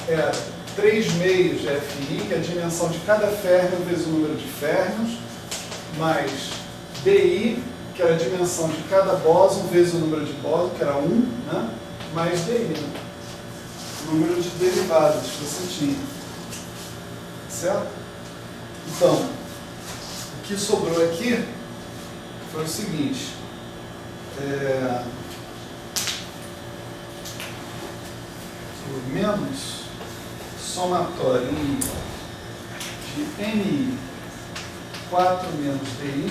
era 3 meios de FI, que é a dimensão de cada férmio vezes o número de férmions, mais DI, que era a dimensão de cada bóson vezes o número de bóson, que era 1, né? Mais DI, né? O número de derivadas que você tinha. Certo? Então, o que sobrou aqui foi o seguinte. Menos somatório de NI 4 menos DI,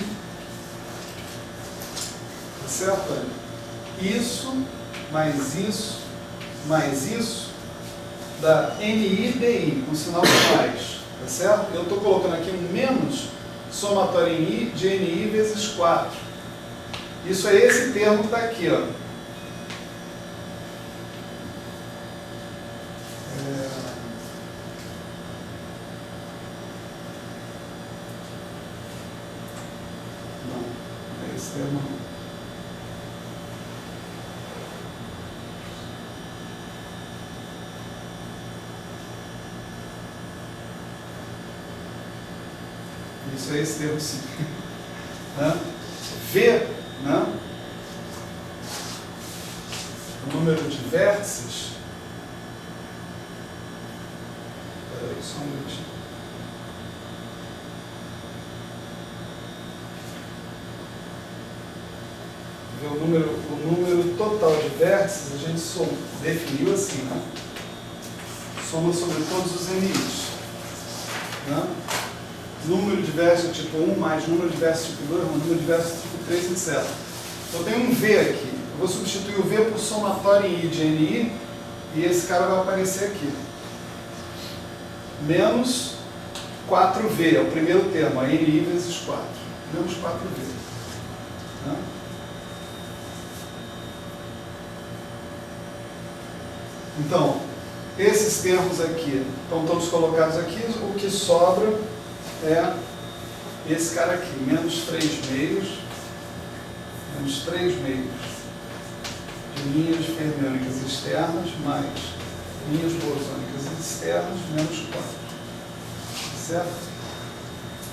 tá certo? Isso, mais isso, dá NI DI, com sinal de mais, tá certo? Eu estou colocando aqui um menos somatório em I de NI vezes 4. Isso é esse termo que está aqui, ó. Isso é esse termo, sim. Né? V, né? O número de vértices. Espera aí, só um minutinho. O número total de vértices a gente definiu assim, né? Soma sobre todos os NIs. Né? Número de vértices tipo 1 mais número de vértices tipo 2, número de vértices tipo 3, etc. Então tem um V aqui. Eu vou substituir o V por somatório em I de NI e esse cara vai aparecer aqui. Menos 4V, é o primeiro termo, a NI vezes 4. Menos 4V. Né? Então, esses termos aqui estão todos colocados aqui. O que sobra é esse cara aqui, menos 3 meios de linhas fermiônicas externas mais linhas bosônicas externas menos 4. Certo?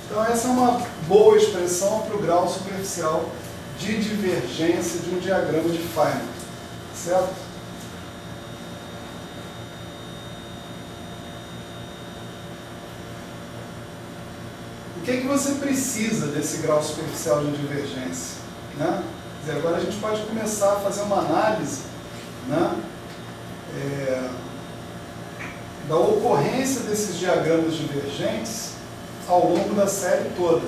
Então essa é uma boa expressão para o grau superficial de divergência de um diagrama de Feynman. Certo? O que é que você precisa desse grau superficial de divergência? Né? Quer dizer, agora a gente pode começar a fazer uma análise, né, da ocorrência desses diagramas divergentes ao longo da série toda.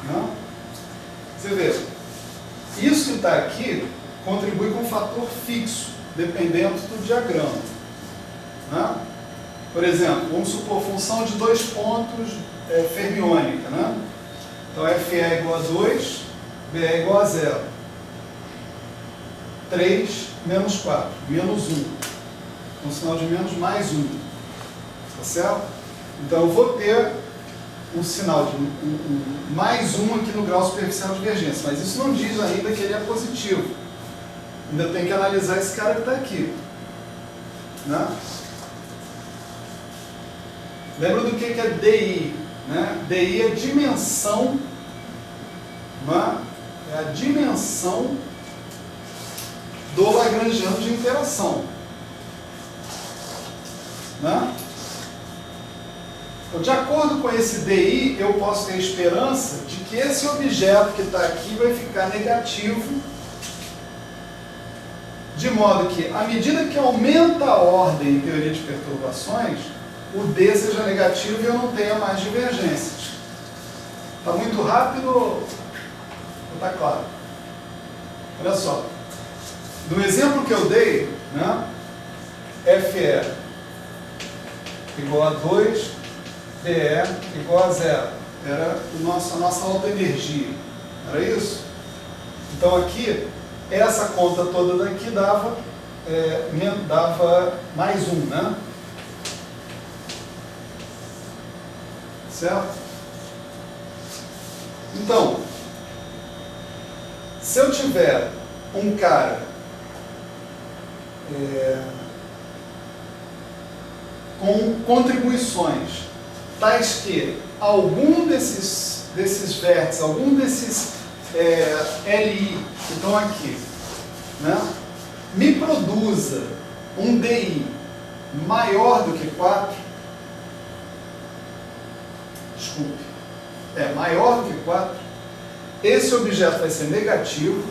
Né? Você vê, isso que está aqui contribui com um fator fixo, dependendo do diagrama. Né? Por exemplo, vamos supor função de 2 pontos fermiônica, né? Então FE é igual a 2, BE é igual a 0. 3 menos 4, menos 1. Com sinal de menos mais 1. Tá certo? Então eu vou ter um sinal de mais 1 aqui no grau superficial de divergência, mas isso não diz ainda que ele é positivo. Ainda tem que analisar esse cara que está aqui. Né? Lembra do que é DI? Né? DI é dimensão, né? É a dimensão do lagrangiano de interação. Né? Então, de acordo com esse DI, eu posso ter a esperança de que esse objeto que está aqui vai ficar negativo, de modo que, à medida que aumenta a ordem em teoria de perturbações, o D seja negativo e eu não tenha mais divergências. Está muito rápido ou está claro? Olha só. No exemplo que eu dei, né, FE igual a 2, DE igual a 0. Era a nossa alta energia. Era isso? Então aqui, essa conta toda daqui dava mais 1, né? Certo? Então, se eu tiver um cara com contribuições, tais que algum desses vértices, algum desses LI que estão aqui, né, me produza um DI maior do que 4, maior do que 4, esse objeto vai ser negativo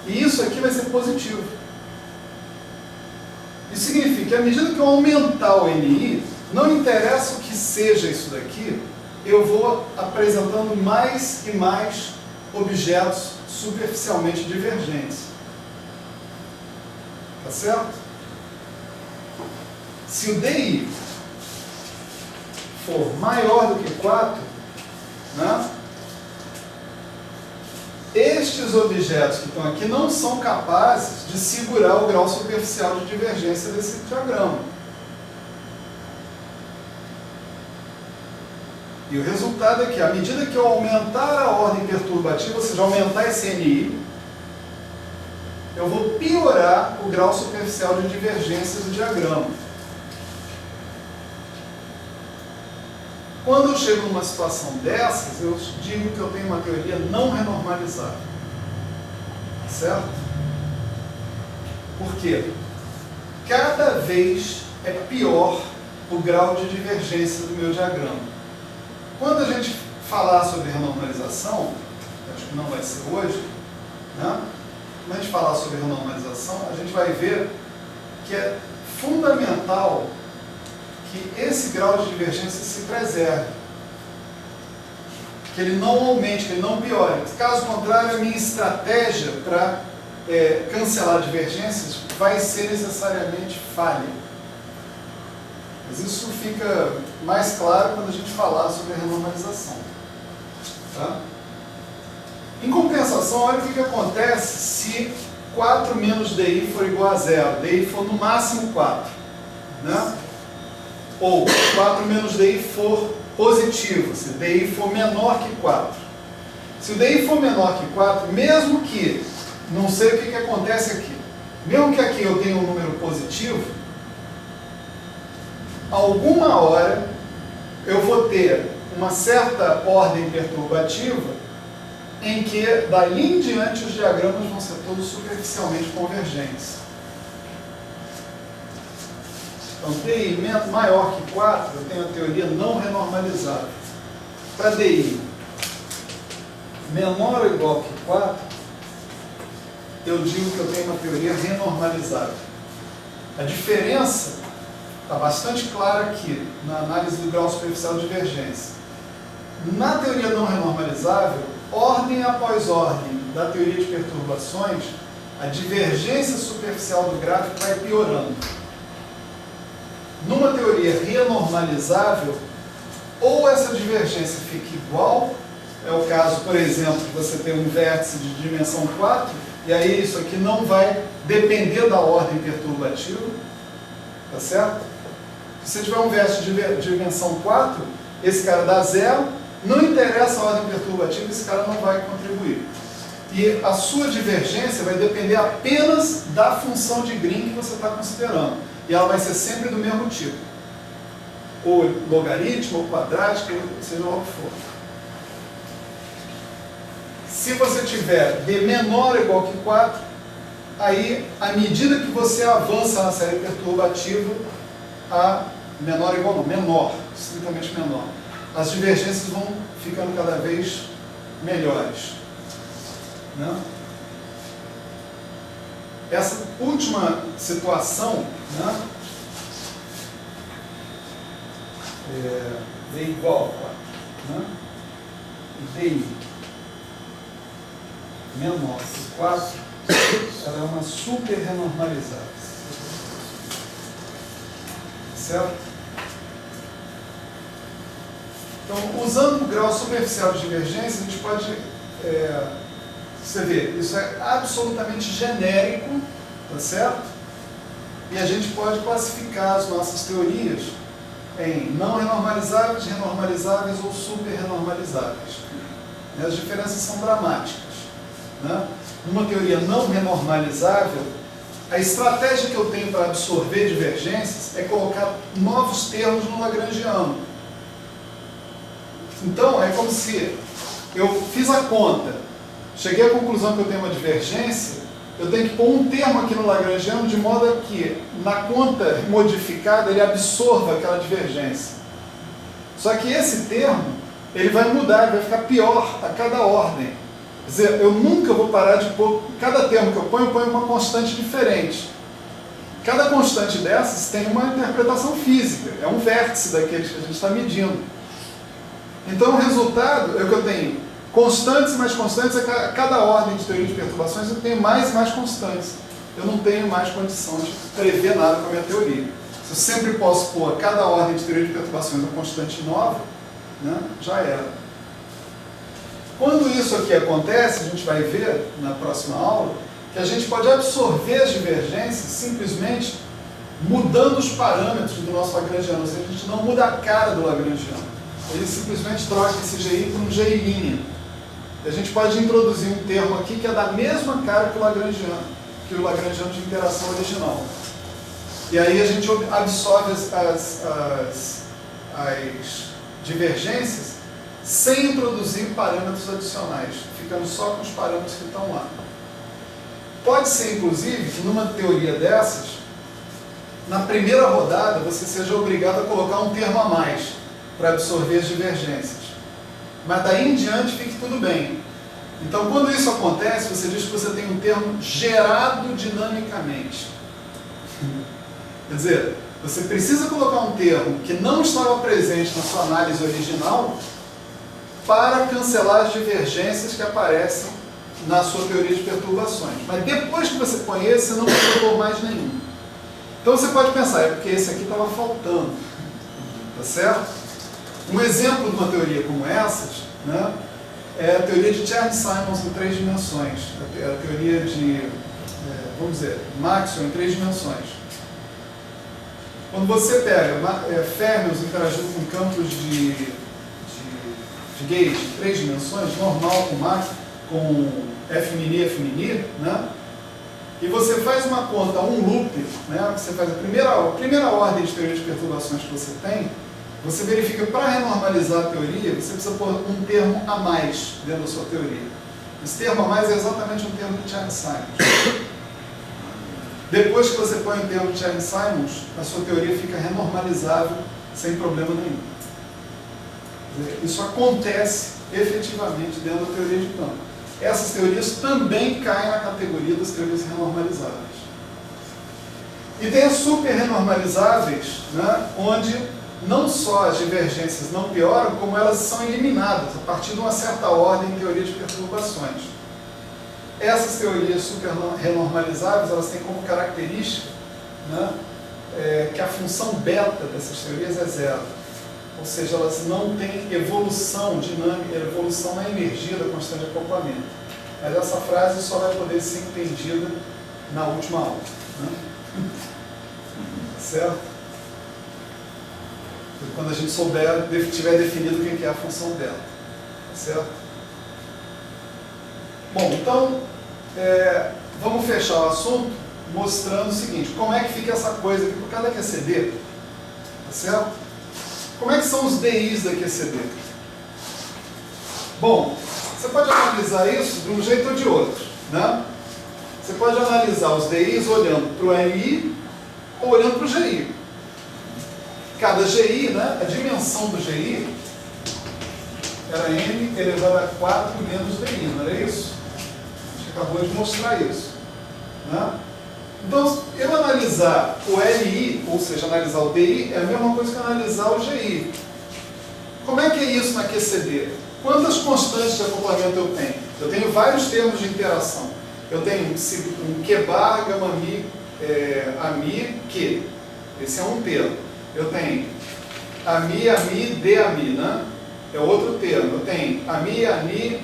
e isso aqui vai ser positivo. Isso significa que à medida que eu aumentar o NI, não interessa o que seja isso daqui, eu vou apresentando mais e mais objetos superficialmente divergentes. Tá certo? Se o DI for maior do que 4, né, estes objetos que estão aqui não são capazes de segurar o grau superficial de divergência desse diagrama. E o resultado é que, à medida que eu aumentar a ordem perturbativa, ou seja, aumentar esse NI, eu vou piorar o grau superficial de divergência do diagrama. Quando eu chego numa situação dessas, eu digo que eu tenho uma teoria não renormalizável. Certo? Por quê? Cada vez é pior o grau de divergência do meu diagrama. Quando a gente falar sobre renormalização, acho que não vai ser hoje, né? Quando a gente falar sobre renormalização, a gente vai ver que é fundamental que esse grau de divergência se preserve, que ele não aumente, que ele não piore. Caso contrário, a minha estratégia para cancelar divergências vai ser necessariamente falha. Mas isso fica mais claro quando a gente falar sobre a renormalização. Tá? Em compensação, olha o que acontece se 4 menos DI for igual a 0, DI for no máximo 4. Né? Ou 4 menos DI for positivo, se DI for menor que 4. Se o DI for menor que 4, mesmo que, não sei o que acontece aqui, mesmo que aqui eu tenha um número positivo, alguma hora eu vou ter uma certa ordem perturbativa em que dali em diante os diagramas vão ser todos superficialmente convergentes. Então, DI maior que 4, eu tenho a teoria não renormalizável. Para DI menor ou igual que 4, eu digo que eu tenho uma teoria renormalizável. A diferença está bastante clara aqui, na análise do grau superficial de divergência. Na teoria não renormalizável, ordem após ordem da teoria de perturbações, a divergência superficial do gráfico vai piorando. Numa teoria renormalizável, ou essa divergência fica igual, é o caso, por exemplo, de você ter um vértice de dimensão 4, e aí isso aqui não vai depender da ordem perturbativa, tá certo? Se você tiver um vértice de dimensão 4, esse cara dá 0, não interessa a ordem perturbativa, esse cara não vai contribuir. E a sua divergência vai depender apenas da função de Green que você está considerando. E ela vai ser sempre do mesmo tipo. Ou logaritmo, ou quadrática, ou seja lá o que for. Se você tiver D menor ou igual que 4, aí, à medida que você avança na série perturbativa, a menor ou igual não, menor, estritamente menor, as divergências vão ficando cada vez melhores. Né? Essa última situação, né, D igual a 4, né, e DI menor que 4, ela é uma super renormalizável. Certo? Então, usando o grau superficial de divergência, a gente pode... você vê, isso é absolutamente genérico, tá certo? E a gente pode classificar as nossas teorias em não renormalizáveis, renormalizáveis ou super renormalizáveis. E as diferenças são dramáticas. Né? Numa teoria não renormalizável, a estratégia que eu tenho para absorver divergências é colocar novos termos no lagrangiano. Então, é como se eu fiz a conta, cheguei à conclusão que eu tenho uma divergência, eu tenho que pôr um termo aqui no lagrangiano de modo a que, na conta modificada, ele absorva aquela divergência. Só que esse termo, ele vai mudar, ele vai ficar pior a cada ordem. Quer dizer, eu nunca vou parar de pôr, cada termo que eu ponho uma constante diferente. Cada constante dessas tem uma interpretação física, é um vértice daqueles que a gente está medindo. Então o resultado é que eu tenho constantes e mais constantes, a cada ordem de teoria de perturbações eu tenho mais e mais constantes. Eu não tenho mais condição de prever nada com a minha teoria. Se eu sempre posso pôr a cada ordem de teoria de perturbações uma constante nova, né, já era. Quando isso aqui acontece, a gente vai ver na próxima aula, que a gente pode absorver as divergências simplesmente mudando os parâmetros do nosso lagrangiano. Ou seja, a gente não muda a cara do lagrangiano. Ele simplesmente troca esse GI por um GI'. A gente pode introduzir um termo aqui que é da mesma cara que o lagrangiano de interação original. E aí a gente absorve as divergências sem introduzir parâmetros adicionais, ficando só com os parâmetros que estão lá. Pode ser, inclusive, que numa teoria dessas, na primeira rodada, você seja obrigado a colocar um termo a mais para absorver as divergências. Mas daí em diante fique tudo bem. Então, quando isso acontece, você diz que você tem um termo gerado dinamicamente. Quer dizer, você precisa colocar um termo que não estava presente na sua análise original para cancelar as divergências que aparecem na sua teoria de perturbações. Mas depois que você põe esse, você não precisa pôr mais nenhum. Então você pode pensar, é porque esse aqui estava faltando. Tá certo? Um exemplo de uma teoria como essas, né, é a teoria de Chern-Simons em 3 dimensões. A teoria de, vamos dizer, Maxwell em 3 dimensões. Quando você pega férmions interagindo com campos de gauge em 3 dimensões, normal com F', né? E você faz uma conta, um loop, né? Você faz a primeira ordem de teoria de perturbações que você tem, você verifica que para renormalizar a teoria, você precisa pôr um termo a mais dentro da sua teoria. Esse termo a mais é exatamente um termo de Chern-Simons. Depois que você põe o termo de Chern-Simons, a sua teoria fica renormalizável sem problema nenhum. Isso acontece efetivamente dentro da teoria de campo. Essas teorias também caem na categoria das teorias renormalizáveis. E tem as super renormalizáveis, né, onde não só as divergências não pioram, como elas são eliminadas a partir de uma certa ordem em teoria de perturbações. Essas teorias super renormalizáveis, elas têm como característica, né, que a função beta dessas teorias é zero. Ou seja, elas não têm evolução dinâmica, evolução na energia da constante de acoplamento. Mas essa frase só vai poder ser entendida na última aula. Né? Certo? Quando a gente tiver definido o que é a função dela. Certo? Bom, então, vamos fechar o assunto mostrando o seguinte, como é que fica essa coisa aqui por cada QCD. Tá certo? Como é que são os DIs da QCD? Bom, você pode analisar isso de um jeito ou de outro. Né? Você pode analisar os DIs olhando para o MI ou olhando para o GI. Cada GI, né, a dimensão do GI era M elevado a 4 menos DI, não era isso? A gente acabou de mostrar isso. Né? Então, eu analisar o LI, ou seja, analisar o DI, é a mesma coisa que analisar o GI. Como é que é isso na QCD? Quantas constantes de acoplamento eu tenho? Eu tenho vários termos de interação. Eu tenho um Q bar, gama mi, ami, Q. Esse é um termo. Eu tenho ami, D, ami, né? É outro termo. Eu tenho ami, ani,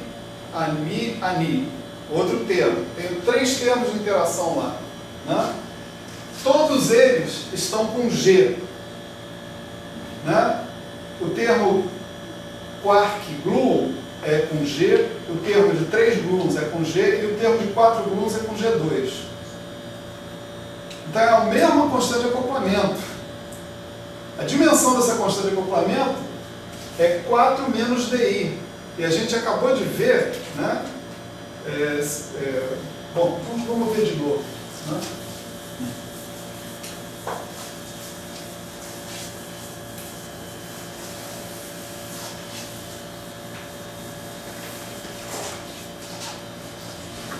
ami, ani. Outro termo. Tenho 3 termos de interação lá. Né? Todos eles estão com G. Né? O termo quark-gluon é com G, o termo de 3 gluons é com G e o termo de 4 gluons é com G2. Então é a mesma constante de acoplamento. A dimensão dessa constante de acoplamento é 4 menos DI. E a gente acabou de ver, né? Bom, vamos ver de novo. Né?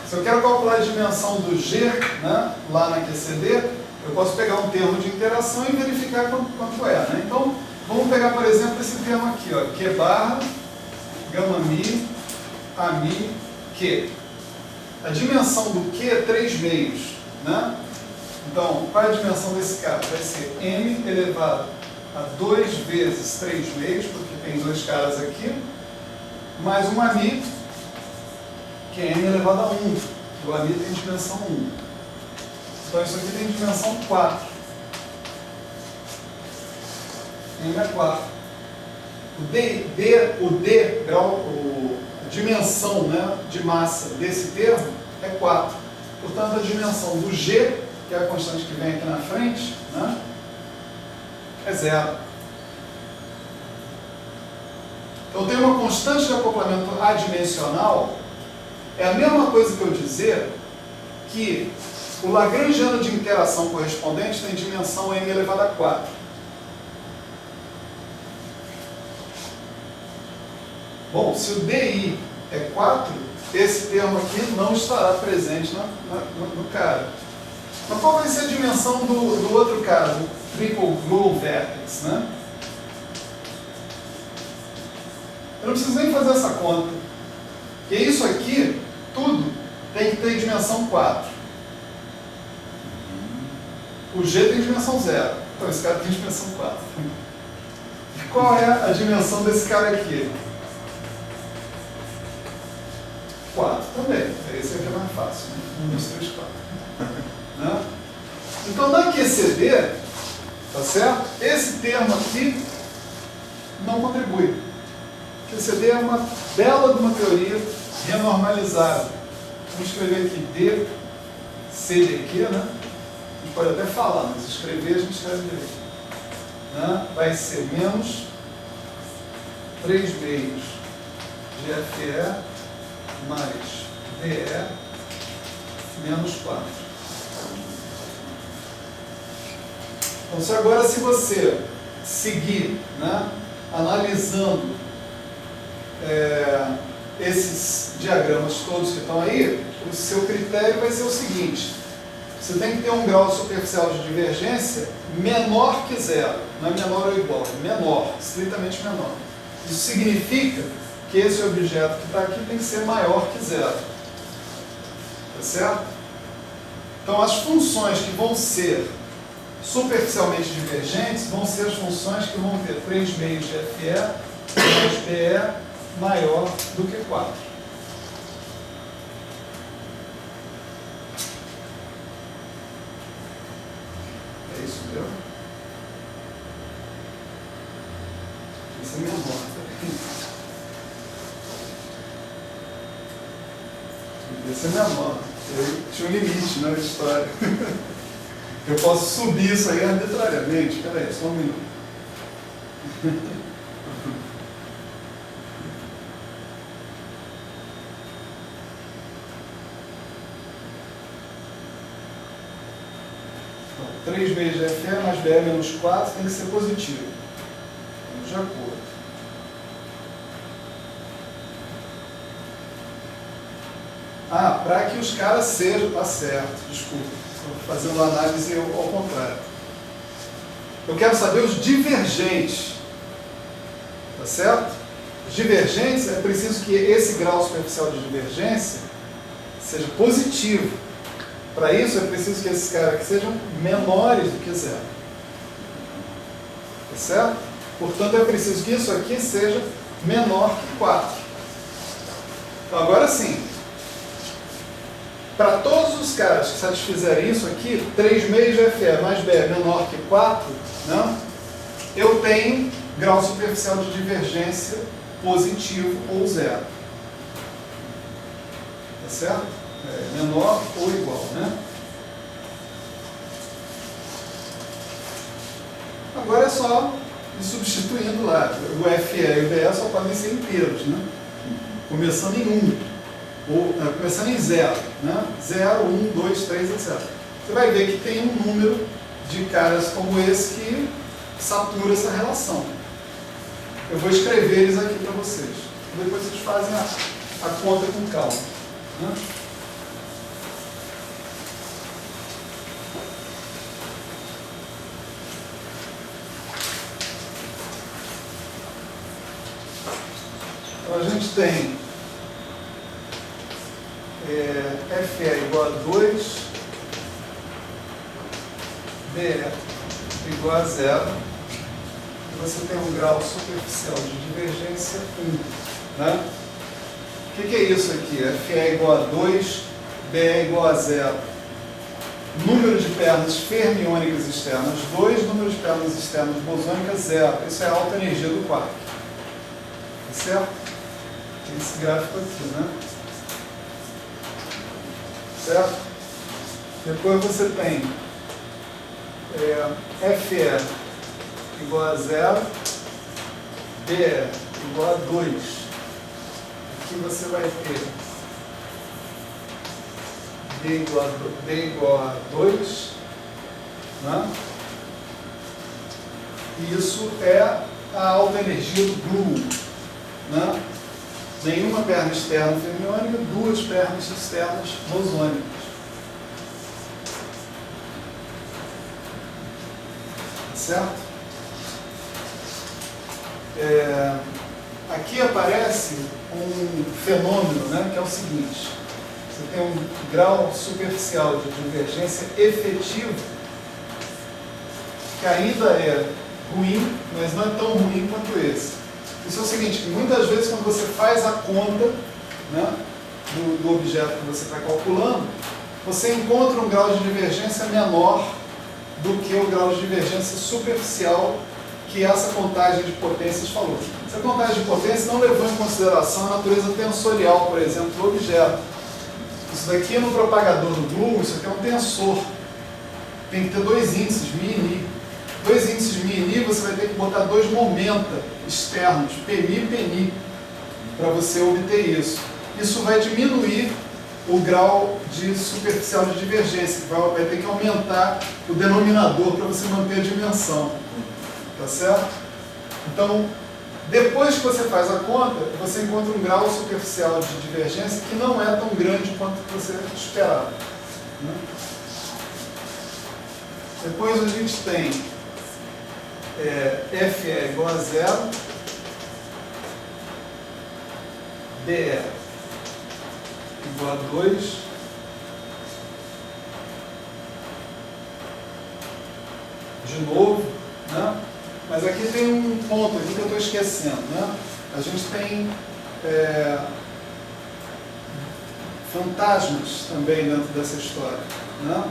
Se eu quero calcular a dimensão do G, né, lá na QCD, eu posso pegar um termo de interação e verificar quanto é. Né? Então, vamos pegar, por exemplo, esse termo aqui, ó, Q barra, gama mi, a mi, Q. A dimensão do Q é 3 meios. Né? Então, qual é a dimensão desse cara? Vai ser m elevado a 2 vezes 3 meios, porque tem dois caras aqui, mais uma mi, que é m elevado a 1. O ami tem dimensão 1. Então isso aqui tem dimensão 4. M é 4. A dimensão, né, de massa desse termo é 4. Portanto, a dimensão do G, que é a constante que vem aqui na frente, né, é 0. Então tem uma constante de acoplamento adimensional. É a mesma coisa que eu dizer que o lagrangiano de interação correspondente tem dimensão m elevado a 4. Bom, se o DI é 4, esse termo aqui não estará presente no cara. Mas qual vai ser a dimensão do outro cara, do triple glue vertex, né? Eu não preciso nem fazer essa conta. Porque isso aqui, tudo, tem que ter dimensão 4. O G tem dimensão 0. Então esse cara tem dimensão 4. E qual é a dimensão desse cara aqui? 4 também. Esse aqui é mais fácil. Né? 1, 2, 3, 4. Né? Então na QCD, tá certo? Esse termo aqui não contribui. QCD é uma bela de uma teoria renormalizada. Vamos escrever aqui D, C de Q, né? A gente pode até falar, mas escrever a gente escreve direito. Né? Vai ser menos 3 meios de FE mais DE menos 4. Então, agora se você seguir, né, analisando esses diagramas todos que estão aí, o seu critério vai ser o seguinte: você tem que ter um grau superficial de divergência menor que 0. Não é menor ou igual, é menor, estritamente menor. Isso significa que esse objeto que está aqui tem que ser maior que 0. Tá certo? Então as funções que vão ser superficialmente divergentes vão ser as funções que vão ter 3 meios de FE mais BE maior do que 4. É isso mesmo? Isso é menor. Isso é menor. Tinha um limite na história. Eu posso subir isso aí arbitrariamente. Espera aí, só um minuto. Então, 3 vezes de FE mais BE menos 4 tem que ser positivo. Vamos de acordo. Para que os caras sejam... Tá certo, desculpa. Estou fazendo análise ao contrário. Eu quero saber os divergentes. Tá certo? Os divergentes, é preciso que esse grau superficial de divergência seja positivo. Para isso, é preciso que esses caras aqui sejam menores do que 0. Tá certo? Portanto, é preciso que isso aqui seja menor que 4. Então, agora sim. Para todos os caras que satisfizerem isso aqui, 3 meios de FE mais BE menor que 4, né, eu tenho grau superficial de divergência positivo ou 0. Tá certo? Menor ou igual, né? Agora é só ir substituindo lá. O FE e o BE só podem ser inteiros, né? Começando em 1, ou começando em 0, né? 0, 1, 2, 3, etc. Você vai ver que tem um número de caras como esse que satura essa relação. Eu vou escrever eles aqui para vocês. Depois vocês fazem a conta com calma, né? Então a gente tem FE igual a 2, BE igual a 0, e você tem um grau superficial de divergência 1. Né? O que é isso aqui? FE igual a 2, BE igual a 0. Número de pernas fermiônicas externas 2, número de pernas externas bosônicas 0. Isso é a alta energia do quark. Tá certo? Esse gráfico aqui, né? Certo? Depois você tem FE igual a 0, BE igual a 2. Aqui você vai ter B igual a 2, né? E isso é a alta energia do GLUON, né? Nenhuma perna externa fermiônica, duas pernas externas bosônicas. Certo? Aqui aparece um fenômeno, né, que é o seguinte: você tem um grau superficial de divergência efetivo, que ainda é ruim, mas não é tão ruim quanto esse. Isso é o seguinte: muitas vezes quando você faz a conta, né, do objeto que você está calculando, você encontra um grau de divergência menor do que o grau de divergência superficial que essa contagem de potências falou. Essa contagem de potência não levou em consideração a natureza tensorial, por exemplo, do objeto. Isso daqui no propagador do GLUON, isso aqui é um tensor. Tem que ter dois índices, μ e Ni. Dois índices μ e Ni, você vai ter que botar dois momenta externos, Pmi e Pni, para você obter isso. Isso vai diminuir o grau de superficial de divergência, vai ter que aumentar o denominador para você manter a dimensão. Tá certo? Então, depois que você faz a conta, você encontra um grau superficial de divergência que não é tão grande quanto você esperava. Né? Depois a gente tem FE igual a 0, BE igual a 2, de novo, né? Mas aqui tem um ponto aqui que eu estou esquecendo, né? A gente tem fantasmas também dentro dessa história, né?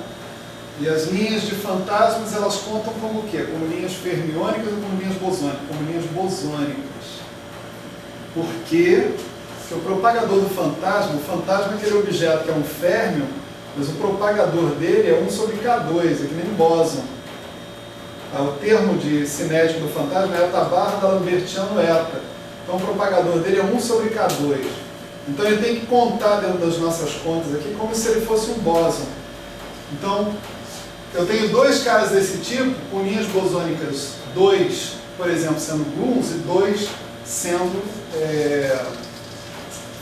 E as linhas de fantasmas, elas contam como o quê? Como linhas fermiônicas ou como linhas bosônicas? Como linhas bosônicas. Por quê? Porque o propagador do fantasma, o fantasma é aquele objeto que é um férmio, mas o propagador dele é 1 sobre K2, é que nem bóson. O termo de cinético do fantasma é eta barra da Lambertiano eta. Então o propagador dele é 1 sobre K2. Então ele tem que contar dentro das nossas contas aqui como se ele fosse um bóson. Então, eu tenho dois caras desse tipo, com linhas bosônicas 2, por exemplo, sendo gluons, e 2 sendo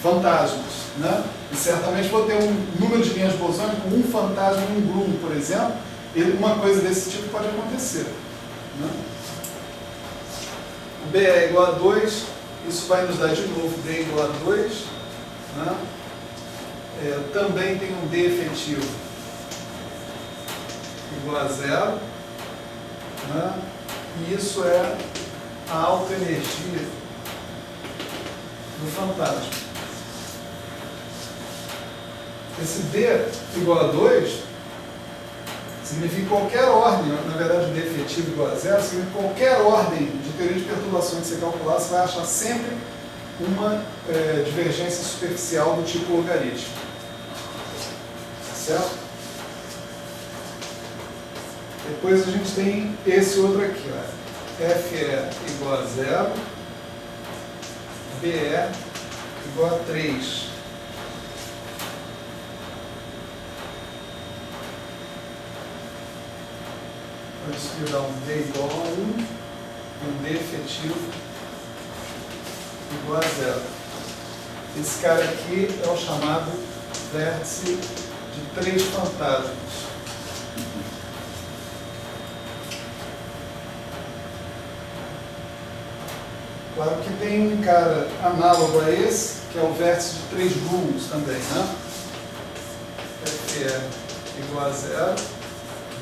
fantasmas. Né? E certamente vou ter um número de linhas bosônicas com um fantasma e um gluon, por exemplo, e uma coisa desse tipo pode acontecer. Né? O B é igual a 2, isso vai nos dar de novo D igual a 2. Né? Também tem um D efetivo igual a 0. Né? E isso é a alta energia do fantasma. Esse D igual a 2 significa qualquer ordem, na verdade D efetivo igual a 0, significa qualquer ordem de teoria de perturbações que você calcular, você vai achar sempre uma divergência superficial do tipo logarítmico. Certo? Depois a gente tem esse outro aqui, ó. FE igual a 0, BE igual a 3. Isso me dá um D igual a 1 e um D efetivo igual a 0. Esse cara aqui é o chamado vértice de 3 fantasmas. Claro que tem um cara análogo a esse, que é o vértice de 3 grooves também, né? FE igual a 0,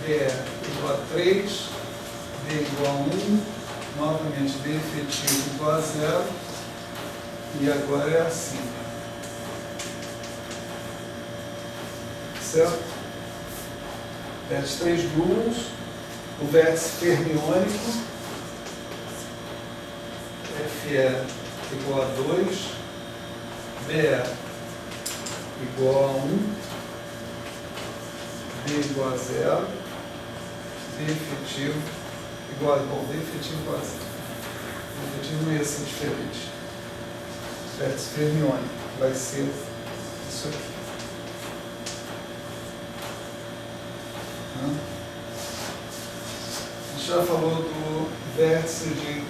BE igual a 3, D igual a 1, novamente D efetivo igual a 0, e agora é assim. Certo? Vértice 3 grooves, o vértice fermiônico, FE igual a 2, BE igual a 1, D igual a 0, D efetivo igual a... Bom, D efetivo igual a 0. D efetivo não ia ser diferente. Vértice fermiônico vai ser isso aqui. A gente já falou do vértice de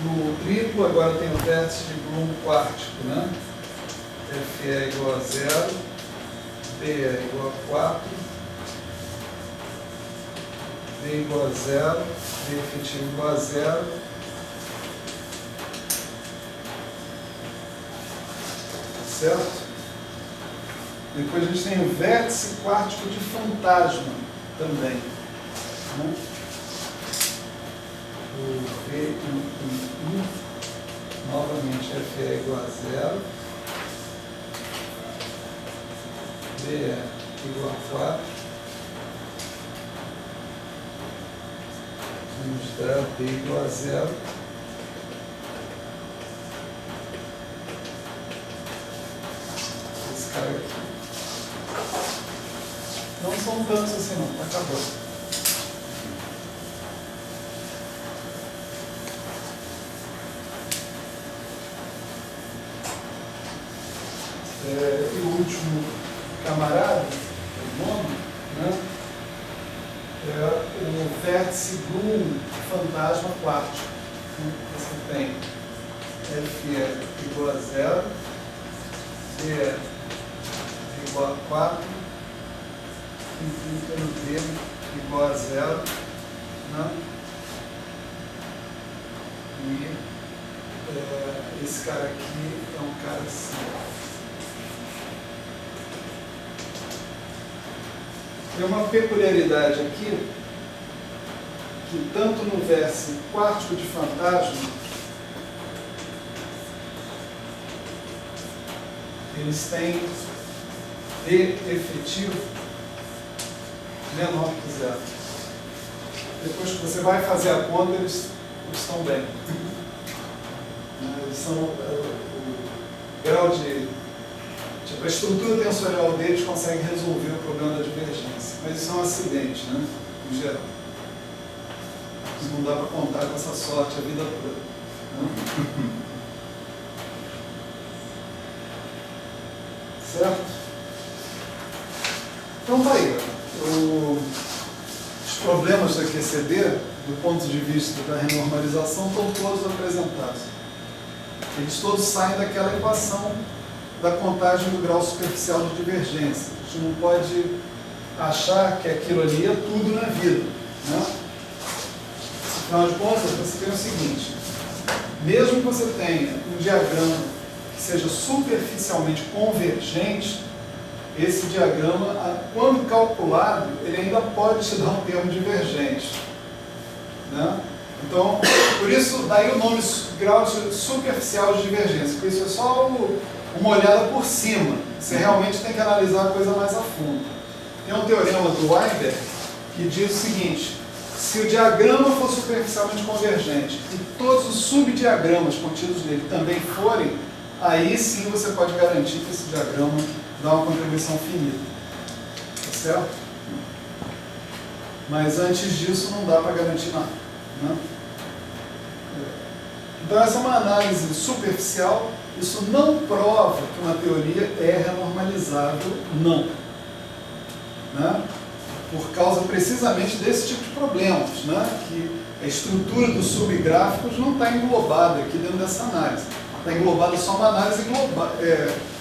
Bloom triplo, agora tem o vértice de Bloom quartico, né? FE igual a 0, BE igual a 4, D igual a 0, D efetivo igual a 0, certo? Depois a gente tem o vértice quartico de fantasma também, né? O V, novamente FE igual a 0, BE igual a 4, vamos dar D igual a 0, esse cara aqui. Não são tantos assim não, tá acabando. E o último camarada, o nome, né, é o vértice Bloom fantasma quartico. Você tem FE igual a 0, DE igual a 4, implica no D igual a 0, né? E esse cara aqui é um cara assim. Tem uma peculiaridade aqui, que tanto no vértice quartico de fantasma, eles têm D efetivo menor que 0. Depois que você vai fazer a conta, eles estão bem. Eles são o grau de... Tipo, a estrutura tensorial deles consegue resolver o problema da divergência. Mas isso é um acidente, né? Em geral. Isso não dá para contar com essa sorte a vida toda. Né? Certo? Então tá aí. Os problemas da QCD, do ponto de vista da renormalização, estão todos apresentados. Eles todos saem daquela equação da contagem do grau superficial de divergência. A gente não pode achar que aquilo ali é tudo na vida, né? Afinal de contas, você tem o seguinte: mesmo que você tenha um diagrama que seja superficialmente convergente, esse diagrama, quando calculado, ele ainda pode te dar um termo divergente, né? Então, por isso, daí o nome grau superficial de divergência, porque isso é só uma olhada por cima. Você realmente tem que analisar a coisa mais a fundo. Tem um teorema do Weinberg que diz o seguinte: se o diagrama for superficialmente convergente e todos os subdiagramas contidos nele também forem, aí sim você pode garantir que esse diagrama dá uma contribuição finita. Tá certo? Mas antes disso não dá para garantir nada, né? Então essa é uma análise superficial. Isso não prova que uma teoria é renormalizável, não. Né? Por causa precisamente desse tipo de problemas, né? Que a estrutura dos subgráficos não está englobada aqui dentro dessa análise. Está englobada só uma análise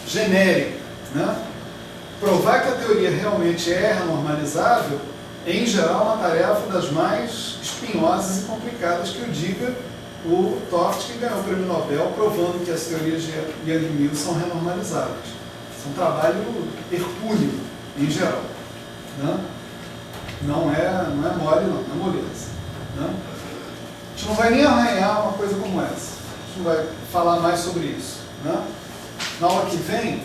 genérica. Né? Provar que a teoria realmente é renormalizável, em geral, é uma tarefa das mais espinhosas e complicadas que o diga o Toft, que ganhou o prêmio Nobel, provando que as teorias de Yang-Mills são renormalizáveis. Isso é um trabalho hercúleo, em geral. Né? Não é mole, não é moleza. Né? A gente não vai nem arranhar uma coisa como essa. A gente não vai falar mais sobre isso. Né? Na aula que vem,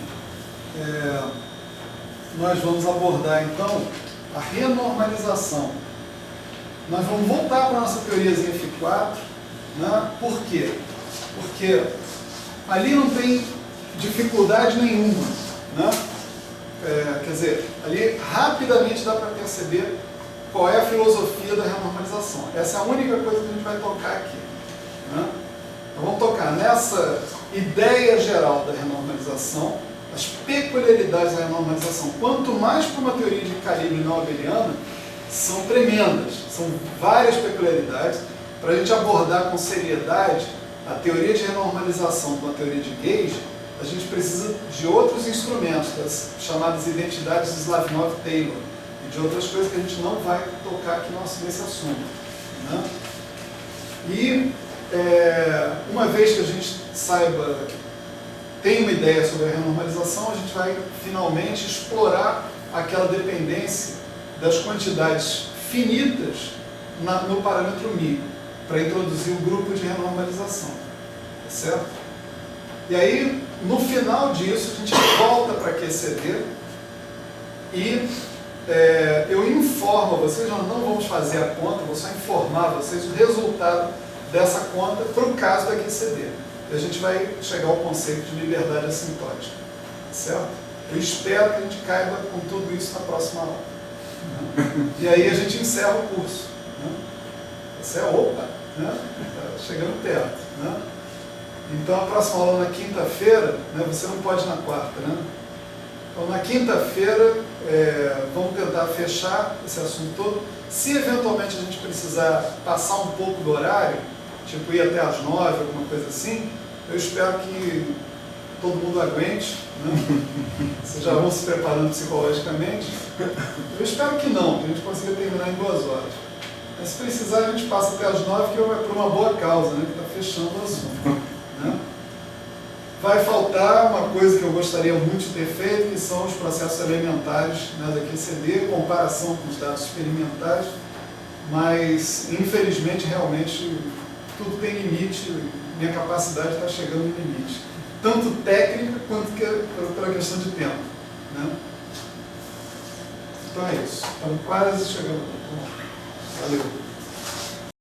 nós vamos abordar, então, a renormalização. Nós vamos voltar para a nossa teoriazinha Φ4. Né? Por quê? Porque ali não tem dificuldade nenhuma. Né? Quer dizer, ali rapidamente dá para perceber qual é a filosofia da renormalização. Essa é a única coisa que a gente vai tocar aqui. Né? Então vamos tocar nessa ideia geral da renormalização, as peculiaridades da renormalização. Quanto mais para uma teoria de calibre não abeliano, são tremendas, são várias peculiaridades. Para a gente abordar com seriedade a teoria de renormalização com a teoria de Gage, a gente precisa de outros instrumentos, das chamadas identidades de Slavnov-Taylor, e de outras coisas que a gente não vai tocar aqui nesse assunto. Né? E uma vez que a gente tem uma ideia sobre a renormalização, a gente vai finalmente explorar aquela dependência das quantidades finitas no parâmetro μ, para introduzir o grupo de renormalização. Tá certo? E aí, no final disso, a gente volta para QCD e eu informo a vocês, nós não vamos fazer a conta, vou só informar vocês o resultado dessa conta para o caso da QCD. E a gente vai chegar ao conceito de liberdade assintótica. Tá certo? Eu espero que a gente caiba com tudo isso na próxima aula. E aí a gente encerra o curso. Você né? Tá chegando perto. Né? Então a próxima aula na quinta-feira, né? Você não pode na quarta, né? Então na quinta-feira vamos tentar fechar esse assunto todo. Se eventualmente a gente precisar passar um pouco do horário, tipo ir até às 9, alguma coisa assim, eu espero que todo mundo aguente, né? Vocês já vão se preparando psicologicamente. Eu espero que não, que a gente consiga terminar em 2 horas. Mas se precisar, a gente passa até às 9, que é por uma boa causa, né? Que está fechando o assunto. Né? Vai faltar uma coisa que eu gostaria muito de ter feito, que são os processos elementares, né, da QCD, comparação com os dados experimentares, mas infelizmente, realmente, tudo tem limite, minha capacidade está chegando no limite. Tanto técnica quanto pela questão de tempo. Né? Então é isso. Estamos quase chegando. Valeu.